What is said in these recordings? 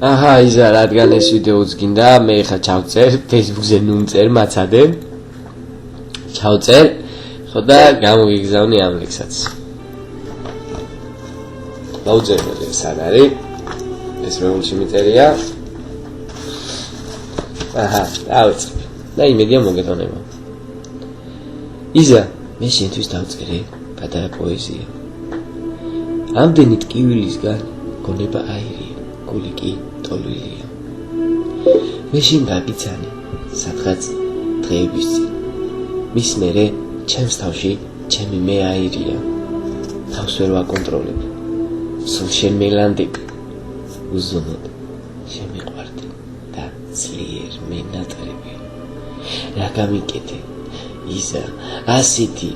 აჰა, იზა, რადგან ეს ვიდეოც გინდა, მე ხა ჩავწერ Facebook-ზე ნუმწერ მაცადე. ჩავწერ, ხო და გამოგიგზავნი ამ ლექსსაც. დაუწერმელი სად არის? ეს რომელში მიწერია? აჰა, დავწერე. და იმედია მოგეთონება. იზა, მე შენთვის დავწერე პატარა პოეზია. ამდენი ტკივილისგან გონება აირია, გული კი ტოლვილია. მე შენ გაგიცანი, სადღაც დღეების წინ. მის მერე ჩემს თავში ჩემი მე აირია. თავს ვერ ვაკონტროლებ. სულ შენ მელანდები. უზომოდ შემიყვარდი და ძლიერ მენატრები. რა გამიკეთე? იზა, ასეთი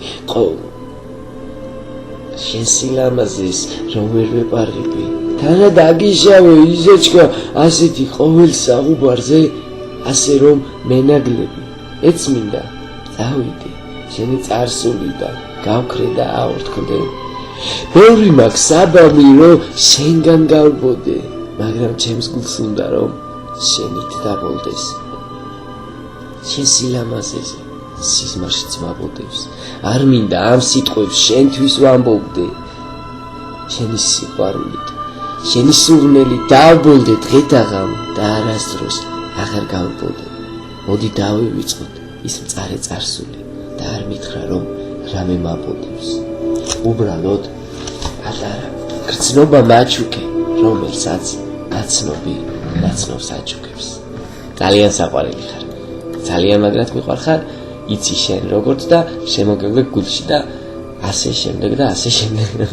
შენ სილამაზეს რომ ვერ ვეპარები. თანა დაგიშავე იზაჩკა, ასეთი ყოველ საუბარზე, ასე რომ მენაგლები. ეცმინდა, წავიდე, შენი წარსულიდან გავქრე და აორთქლდე. ბევრი მაქვს საბამი, რომ შენგან გავბოდე, მაგრამ ჩემს გულს უნდა რომ შენით დაბოლდეს. შენ სილამაზეზე სიზმარშიც ვაბოდებს. არ მინდა ამ სიტყვებს შენთვის ვამბობდე. შენი სიყვარულით, შენი სურნელი დავბოლდე დღეთაღამ და არასდროს აღარ გავბოდე. მოდი დავივიწყოთ ის მწარე წარსული და არ მითხრა რომ რამე მაბოდებს. უბრალოდ პატარა გრძნობა მაჩუქე, რომელსაც ნაცნობი ნაცნობს აჩუქებს. ძალიან საყვარელი ხარ. ძალიან მაგრად მიყვარ ხარ. იცი შენ როგორც და შემოგევლე გულში და ასე შემდეგ და ასე შემდეგ.